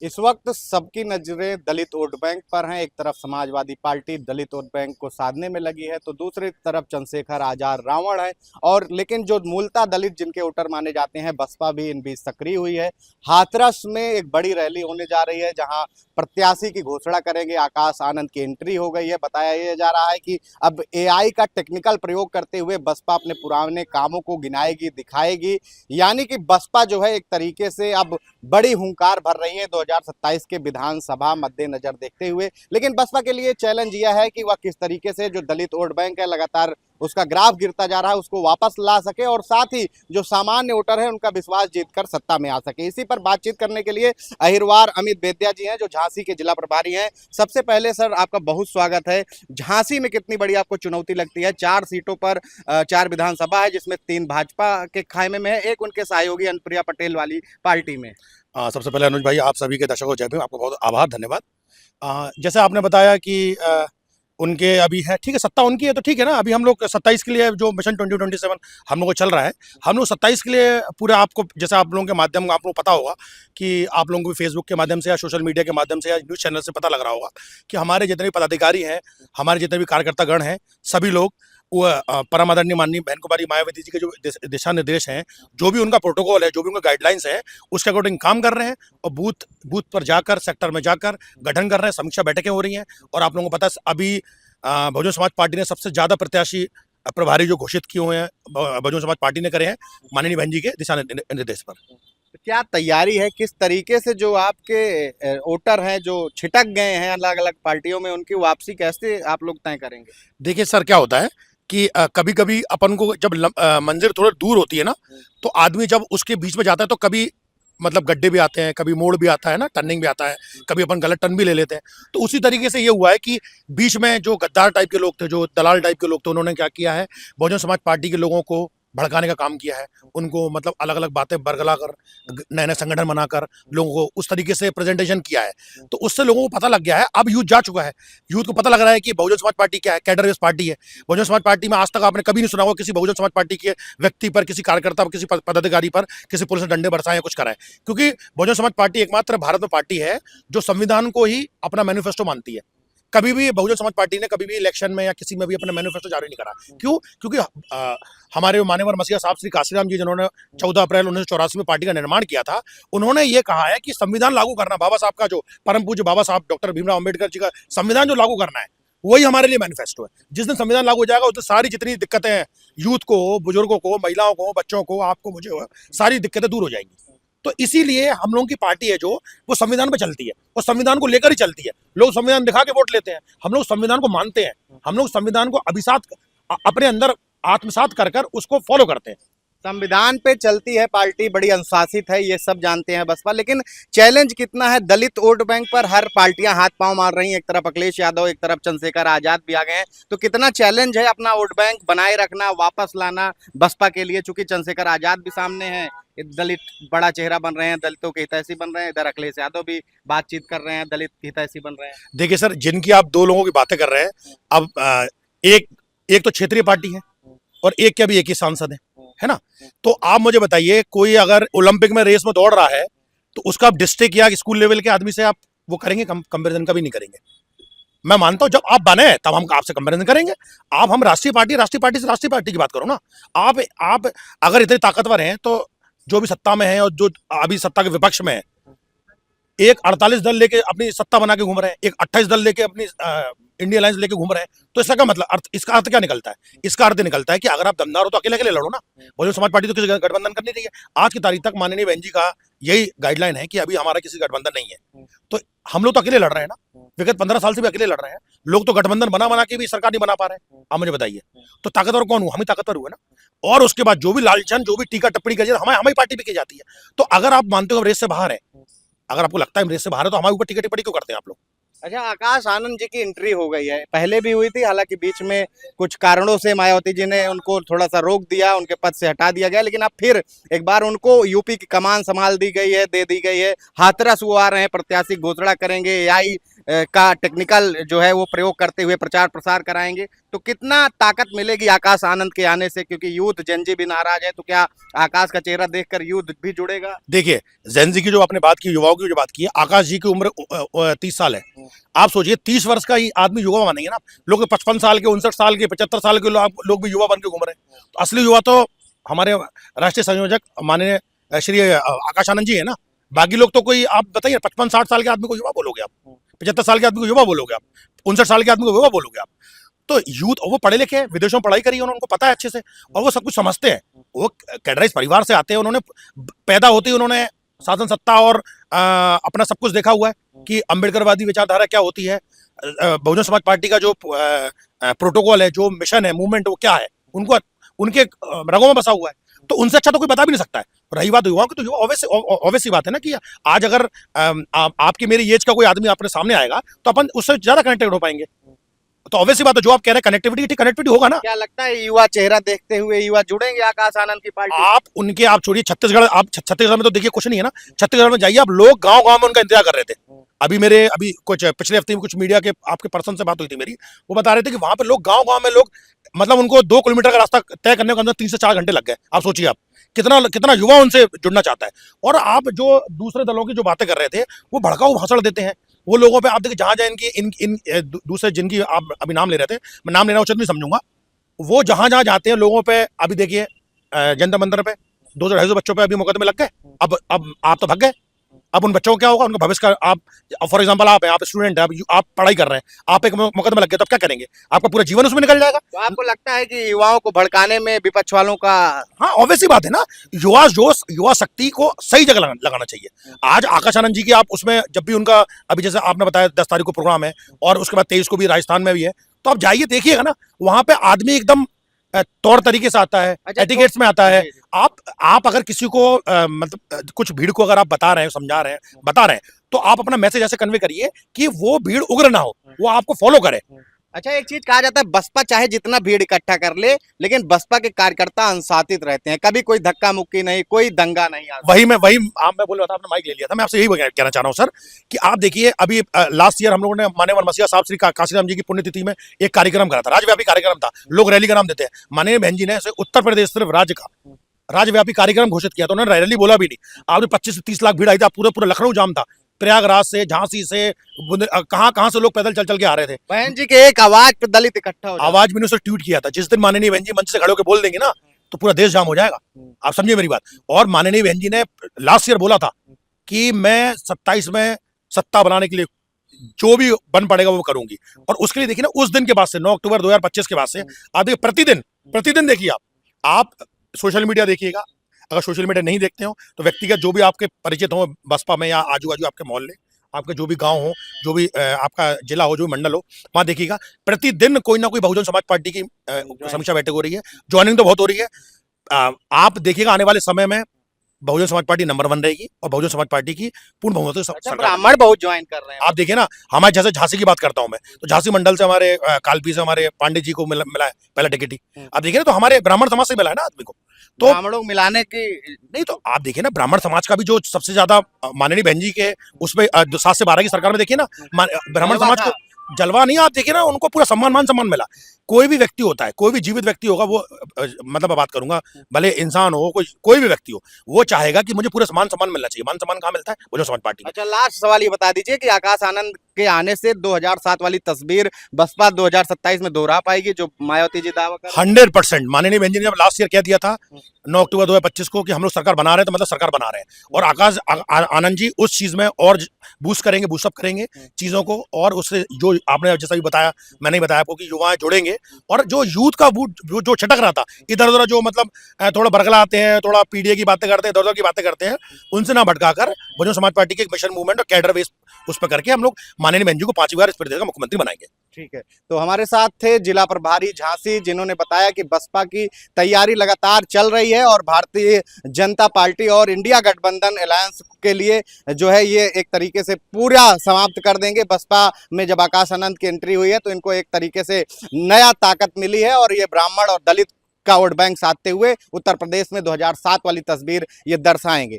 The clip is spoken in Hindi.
इस वक्त सबकी नजरें दलित वोट बैंक पर हैं। एक तरफ समाजवादी पार्टी दलित वोट बैंक को साधने में लगी है, तो दूसरी तरफ चंद्रशेखर आजाद रावण है। और लेकिन जो मूलतः दलित जिनके वोटर माने जाते हैं, बसपा भी इन बीच सक्रिय हुई है। हाथरस में एक बड़ी रैली होने जा रही है, जहां प्रत्याशी की घोषणा करेंगे। आकाश आनंद की एंट्री हो गई है। बताया यह जा रहा है कि अब एआई का टेक्निकल प्रयोग करते हुए बसपा अपने पुराने कामों को गिनाएगी, दिखाएगी। यानी कि बसपा जो है एक तरीके से अब बड़ी हुंकार भर रही है 2027 के विधानसभा मद्देनजर देखते हुए। लेकिन बसपा के लिए चैलेंज यह है कि वह किस तरीके से जो दलित वोट बैंक है, लगातार उसका ग्राफ गिरता जा रहा है, उसको वापस ला सके और साथ ही जो सामान्य वोटर है उनका विश्वास जीतकर सत्ता में आ सके। इसी पर बातचीत करने के लिए अहिरवार अमित बेदिया जी हैं, जो झांसी के जिला प्रभारी हैं। सबसे पहले सर, आपका बहुत स्वागत है। झांसी में कितनी बड़ी आपको चुनौती लगती है? 4 सीटों पर 4 विधानसभा है, जिसमें 3 भाजपा के खाइमे में है, एक उनके सहयोगी अनुप्रिया पटेल वाली पार्टी में। सबसे पहले अनुज भाई, आप सभी के दर्शकों जय भीम, आपको बहुत आभार, धन्यवाद। जैसे आपने बताया कि उनके अभी है, ठीक है, सत्ता उनकी है तो ठीक है ना। अभी हम लोग 27 के लिए जो मिशन 2027 हम लोग को चल रहा है, हम लोग 27 के लिए पूरे, आपको जैसे आप लोगों के माध्यम आप लोग पता होगा कि आप लोगों को फेसबुक के माध्यम से या सोशल मीडिया के माध्यम से या न्यूज़ चैनल से पता लग रहा होगा कि हमारे जितने भी पदाधिकारी हैं, हमारे जितने भी कार्यकर्ता गण हैं, सभी लोग वो परम आदरणीय माननीय बहन कुमारी मायावती जी के जो दिशा निर्देश हैं, जो भी उनका प्रोटोकॉल है, जो भी उनका गाइडलाइंस है, उसके अकॉर्डिंग काम कर रहे हैं। और बूथ बूथ पर जाकर, सेक्टर में जाकर गठन कर रहे हैं, समीक्षा बैठकें हो रही हैं। और आप लोगों को पता है अभी बहुजन समाज पार्टी ने सबसे ज्यादा प्रत्याशी प्रभारी जो घोषित किए हुए हैं, बहुजन समाज पार्टी ने करे हैं माननीय बहन जी के दिशा निर्देश पर। तो क्या तैयारी है, किस तरीके से जो आपके वोटर हैं जो छिटक गए हैं अलग अलग पार्टियों में, उनकी वापसी कैसे आप लोग तय करेंगे? देखिए सर, क्या होता है कि कभी कभी अपन को जब मंजिल थोड़ा दूर होती है ना, तो आदमी जब उसके बीच में जाता है तो कभी मतलब गड्ढे भी आते हैं, कभी मोड़ भी आता है ना, टर्निंग भी आता है, कभी अपन गलत टर्न भी ले लेते हैं। तो उसी तरीके से ये हुआ है कि बीच में जो गद्दार टाइप के लोग थे, जो दलाल टाइप के लोग थे, उन्होंने क्या किया है, बहुजन समाज पार्टी के लोगों को भड़काने का काम किया है। उनको मतलब अलग अलग बातें बरगला कर, नए नए संगठन बनाकर लोगों को उस तरीके से प्रेजेंटेशन किया है। तो उससे लोगों को पता लग गया है, अब यूथ जा चुका है, यूथ को पता लग रहा है कि बहुजन समाज पार्टी क्या है, कैडर बेस्ड पार्टी है। बहुजन समाज पार्टी में आज तक आपने कभी नहीं सुना होगा किसी बहुजन समाज पार्टी के व्यक्ति पर, किसी कार्यकर्ता पर, किसी पदाधिकारी पर किसी पुलिस ने डंडे बरसाए या कुछ कराए। क्योंकि बहुजन समाज पार्टी एकमात्र भारत में पार्टी है जो संविधान को ही अपना मैनिफेस्टो मानती है। कभी भी बहुजन समाज पार्टी ने कभी भी इलेक्शन में या किसी में भी अपना मैनिफेस्टो जारी नहीं करा। क्यों? क्योंकि हमारे माननीय मसीहा साहब श्री काशीराम जी, जिन्होंने 14 अप्रैल 1984 में पार्टी का निर्माण किया था, उन्होंने ये कहा है कि संविधान लागू करना, बाबा साहब का जो परम पूज्य बाबा साहब डॉक्टर भीमराव अम्बेडकर जी का संविधान जो लागू करना है, वही हमारे लिए मैनिफेस्टो है। जिस दिन संविधान लागू हो जाएगा उस दिन सारी जितनी दिक्कतें हैं, यूथ को, बुजुर्गों को, महिलाओं को, बच्चों को, आपको, मुझे, सारी दिक्कतें दूर हो जाएंगी। तो इसीलिए हम लोगों की पार्टी है जो वो संविधान पे चलती है और संविधान को लेकर ही चलती है। लोग संविधान दिखा के वोट लेते हैं, हम लोग संविधान को मानते हैं, हम लोग संविधान को अभिसात अपने अंदर आत्मसात कर कर उसको फॉलो करते हैं। संविधान पे चलती है पार्टी, बड़ी अनुशासित है, ये सब जानते हैं बसपा। लेकिन चैलेंज कितना है दलित वोट बैंक पर? हर पार्टियां हाथ पांव मार रही हैं, एक तरफ अखिलेश यादव, एक तरफ चंद्रशेखर आजाद भी आ गए हैं। तो कितना चैलेंज है अपना वोट बैंक बनाए रखना, वापस लाना बसपा के लिए? चूंकि चंद्रशेखर आजाद भी सामने हैं, दलित बड़ा चेहरा बन रहे हैं, दलितों के हितैषी बन रहे हैं, इधर अखिलेश यादव भी बातचीत कर रहे हैं, दलित हितैषी बन रहे हैं। देखिए सर, जिनकी आप दो लोगों की बातें कर रहे हैं, अब एक एक तो क्षेत्रीय पार्टी है और एक के अभी एक ही सांसद है ना। तो आप मुझे बताइए, कोई अगर ओलंपिक में रेस में दौड़ रहा है तो उसका आप डिस्ट्रिक्ट या स्कूल लेवल के आदमी से आप वो करेंगे? कंपैरिजन कभी नहीं करेंगे। मैं मानता हूं जब आप बने तब हम आपसे कंपैरिजन करेंगे। आप, हम राष्ट्रीय पार्टी से राष्ट्रीय पार्टी की बात करो ना। आप अगर इतने ताकतवर हैं तो जो भी सत्ता में है और जो अभी सत्ता के विपक्ष में है, एक 48 दल लेके अपनी सत्ता बना के घूम रहे हैं, एक 28 दल लेके अपनी इंडिया अलायंस लेके घूम रहे हैं। तो इसका क्या मतलब, इसका अर्थ क्या निकलता है? इसका अर्थ निकलता है कि अगर आप दमदार हो तो अकेले अकेले लड़ो ना। बहुजन समाज पार्टी तो किसी गठबंधन करनी नहीं है। आज की तारीख तक माननीय बहन जी का यही गाइडलाइन है कि अभी हमारा किसी गठबंधन नहीं है। तो हम लोग तो अकेले लड़ रहे हैं ना, विगत 15 साल से भी अकेले लड़ रहे हैं। लोग तो गठबंधन बना बना के भी सरकार नहीं बना पा रहे हैं। आप मुझे बताइए, तो ताकतवर कौन हुआ? हम ही ताकतवर हुए ना। और उसके बाद जो भी लालचन, जो भी टीका टिप्पणी की हमारी पार्टी पे की जाती है। तो अगर आप मानते हो रेस से बाहर है, अगर आपको लगता है रेस से बाहर है, तो हमारे ऊपर टिकट टिप्पणी क्यों करते हैं आप लोग? अच्छा, आकाश आनंद जी की एंट्री हो गई है, पहले भी हुई थी, हालांकि बीच में कुछ कारणों से मायावती जी ने उनको थोड़ा सा रोक दिया, उनके पद से हटा दिया गया। लेकिन अब फिर एक बार उनको यूपी की कमान संभाल दी गई है, दे दी गई है। हाथरस वो आ रहे हैं, प्रत्याशी घोषणा करेंगे, एआई का टेक्निकल जो है वो प्रयोग करते हुए प्रचार प्रसार कराएंगे, तो कितना ताकत मिलेगी आकाश आनंद के आने से? क्योंकि यूथ जेनजी भी नाराज है, तो क्या आकाश का चेहरा देखकर यूथ भी जुड़ेगा? देखिए, जेनजी की जो आपने बात की, युवाओं की जो बात की है, आकाश जी की उम्र 30 साल है। आप सोचिए 30 वर्ष का ही आदमी युवा बनेंगे ना। लोग 55 साल के, 59 साल के, 75 साल के लोग भी युवा बन के घूम रहे हैं। तो असली युवा तो हमारे राष्ट्रीय संयोजक माननीय श्री आकाश आनंद जी है ना। बाकी लोग तो कोई, आप बताइए 55-60 साल के आदमी को युवा बोलोगे आप, 75 साल के आदमी को युवा बोलोगे आप, 59 साल के आदमी को युवा बोलोगे आप? तो यूथ, वो पढ़े लिखे हैं, विदेशों में पढ़ाई करी है उन्होंने, उनको पता है अच्छे से, और वो सब कुछ समझते हैं। वो कैडराइज परिवार से आते हैं, उन्होंने पैदा होते ही उन्होंने शासन सत्ता और अपना सब कुछ देखा हुआ है कि अम्बेडकरवादी विचारधारा क्या होती है, बहुजन समाज पार्टी का जो प्रोटोकॉल है, जो मिशन है, मूवमेंट, वो क्या है, उनको उनके रगों में बसा हुआ है। तो उनसे अच्छा तो कोई बता भी नहीं सकता है। रही बात युवाओं की, तो युवा ऑब्वियस सी बात है ना कि आज अगर आपकी मेरी एज का कोई आदमी अपने सामने आएगा तो अपन उससे ज्यादा कनेक्टेड हो पाएंगे। तो ऑब्वियस सी बात है, जो आप कह रहे हैं कनेक्टिविटी, ठीक कनेक्टिविटी होगा ना। क्या लगता है युवा चेहरा देखते हुए युवा जुड़ेंगे आकाश आनंद की पार्टी? आप छोड़िए छत्तीसगढ़, आप छत्तीसगढ़ में तो देखिए कुछ नहीं है ना। छत्तीसगढ़ में जाइए आप, लोग गांव गांव में उनका इंतजार कर रहे थे। अभी कुछ पिछले हफ्ते में कुछ मीडिया के आपके पर्सन से बात हुई थी मेरी, वो बता रहे थे कि वहां पे लोग गांव गांव में लोग, मतलब उनको 2 किलोमीटर का रास्ता तय करने के अंदर 3 से 4 घंटे लग गए। आप सोचिए, आप कितना कितना युवा उनसे जुड़ना चाहता है। और आप जो दूसरे दलों की जो बातें कर रहे थे, वो भड़काऊ भाषण देते हैं वो लोगों पे। आप देखिए जहां जहां इनकी इन इन दूसरे जिनकी आप अभी नाम ले रहे थे, मैं नाम लेना उचित नहीं समझूंगा, वो जहां जहां जाते हैं लोगों पे, अभी देखिए जंतर मंतर पे 200-250 बच्चों पे अभी मुकदमे लग गए। अब आप तो भाग गए। अब उन बच्चों को क्या होगा, उनका भविष्य का, आप फॉर एग्जांपल आप हैं, आप स्टूडेंट हैं, आप पढ़ाई कर रहे हैं, आप एक मुकदमा लग गया, तब क्या करेंगे? आपका पूरा जीवन उसमें निकल जाएगा। तो आपको लगता है कि युवाओं को भड़काने में विपक्ष वालों का? हाँ, ऑब्वियस सी बात है ना। युवा जोश, युवा शक्ति को सही जगह लगाना चाहिए। आज आकाश आनंद जी की आप उसमें, जब भी उनका, अभी जैसे आपने बताया 10 तारीख को प्रोग्राम है और उसके बाद 23 को भी राजस्थान में भी है, तो आप जाइए देखिएगा ना, वहां पे आदमी एकदम तौर तरीके से आता है, अच्छा, एटिकेट्स में आता है। जी, जी। आप अगर किसी को मतलब कुछ भीड़ को अगर आप बता रहे हैं, समझा रहे हैं, बता रहे हैं, तो आप अपना मैसेज ऐसे कन्वे करिए कि वो भीड़ उग्र ना हो, वो आपको फॉलो करे। अच्छा, एक चीज कहा जाता है, बसपा चाहे जितना भीड़ इकट्ठा कर ले, लेकिन बसपा के कार्यकर्ता अनुशासित रहते हैं, कभी कोई धक्का मुक्की नहीं, कोई दंगा नहीं आता। मैं बोल रहा था, आपने माइक ले लिया था, मैं आपसे यही कहना चाह रहा हूँ सर, कि आप देखिए अभी लास्ट ईयर हम लोगों ने माननीय मसीहा साहब श्री काशीराम जी की पुण्यतिथि में एक कार्यक्रम करा था, राज्यव्यापी कार्यक्रम था। लोग रैली का नाम देते हैं, माननीय बहन जी ने उत्तर प्रदेश सिर्फ राज्य का राज्यव्यापी कार्यक्रम घोषित किया था। उन्होंने रैली बोला भी नहीं। आपने 25 से 30 लाख भीड़ आई थी, पूरा पूरा लखनऊ जाम था, प्रयागराज से, झांसी से, कहां कहां से लोग पैदल चल चल के आ रहे थे। बहन जी के एक आवाज पे दलित इकट्ठा हो जाए। आवाज मैंने उसे ट्वीट किया था, जिस दिन माननीय बहन जी मंच से खड़े होकर बोल देंगे ना, तो पूरा देश जाम हो जाएगा। आप समझिए मेरी बात। और माननीय बहन जी ने लास्ट ईयर बोला था कि मैं 27 में सत्ता बनाने के लिए जो भी बन पड़ेगा वो करूंगी। और उसके लिए देखिए ना, उस दिन के बाद से 9 अक्टूबर 2025 के बाद से आप देखिए, प्रतिदिन देखिए, आप सोशल मीडिया देखिएगा। अगर सोशल मीडिया नहीं देखते हो तो व्यक्तिगत जो भी आपके परिचित हो बसपा में, या आजू बाजू आपके मोहल्ले, आपके जो भी गांव हो, जो भी आपका जिला हो, जो भी मंडल हो, वहां देखिएगा प्रतिदिन कोई ना कोई बहुजन समाज पार्टी की समीक्षा बैठक हो रही है। ज्वाइनिंग तो बहुत हो रही है। आप देखिएगा आने वाले समय में बहुजन समाज पार्टी नंबर 1 रहेगी और बहुजन समाज पार्टी की पूर्ण बहुमत से अच्छा, सरकार। ब्राह्मण बहुत ज्वाइन कर रहे हैं। आप देखिए ना, हमारे जैसे झांसी की बात करता हूं मैं, तो झांसी मंडल से हमारे कालपी से हमारे पांडे जी को मिला है पहला टिकट ही। आप देखिए ना, तो हमारे ब्राह्मण समाज से मिला है ना आदमी को। तो ब्राह्मणों को मिलाने की नहीं, तो आप देखिए ना, ब्राह्मण समाज का भी जो सबसे ज्यादा माननीय बहन जी के उसमें 7 से 12 की सरकार में देखिए ना, ब्राह्मण जलवा समाज था। को जलवा नहीं, आप देखिए ना, उनको पूरा मान सम्मान मिला। कोई भी व्यक्ति होता है, कोई भी जीवित व्यक्ति होगा, वो मतलब मैं बात करूंगा, भले इंसान हो, कोई भी व्यक्ति हो, वो चाहेगा कि मुझे पूरा मान सम्मान मिलना चाहिए। मान सम्मान कहाँ मिलता है? वो जो समाज पार्टी में। अच्छा, लास्ट सवाल ये बता दीजिए कि आकाश आनंद के आने से 2007 वाली तस्वीर बसपा 2027 में दोहरा पाएगी, जो मायावती जी दावा कर? 100% माननीय बहन जी ने जब लास्ट ईयर कह दिया था 9 अक्टूबर 2025 को कि हम लोग सरकार बना रहे हैं, तो मतलब सरकार बना रहे हैं। और आकाश आनंद जी उस चीज में और बूस्ट करेंगे, बूस्टअप करेंगे चीजों को। और उससे जो आपने जैसा भी बताया, मैंने ही बताया आपको, कि युवा जुड़ेंगे। और जो यूथ का जो छटक रहा था इधर उधर, जो मतलब थोड़ा बरगलाते हैं, थोड़ा पीडीए की बातें करते हैं, इधर उधर की बातें करते हैं, उनसे ना भटकाकर बहुजन समाज पार्टी के एक मिशन मूवमेंट और कैडर बेस उस पर करके हम लोग माननीय बहन जी को 5वीं बार इस प्रदेश का मुख्यमंत्री बनाएंगे। ठीक है, तो हमारे साथ थे जिला प्रभारी झांसी, जिन्होंने बताया कि बसपा की तैयारी लगातार चल रही है और भारतीय जनता पार्टी और इंडिया गठबंधन अलायंस के लिए जो है ये एक तरीके से पूरा समाप्त कर देंगे। बसपा में जब आकाश आनंद की एंट्री हुई है तो इनको एक तरीके से नया ताकत मिली है और ये ब्राह्मण और दलित का वोट बैंक साधते हुए उत्तर प्रदेश में 2007 वाली तस्वीर ये दर्शाएंगे।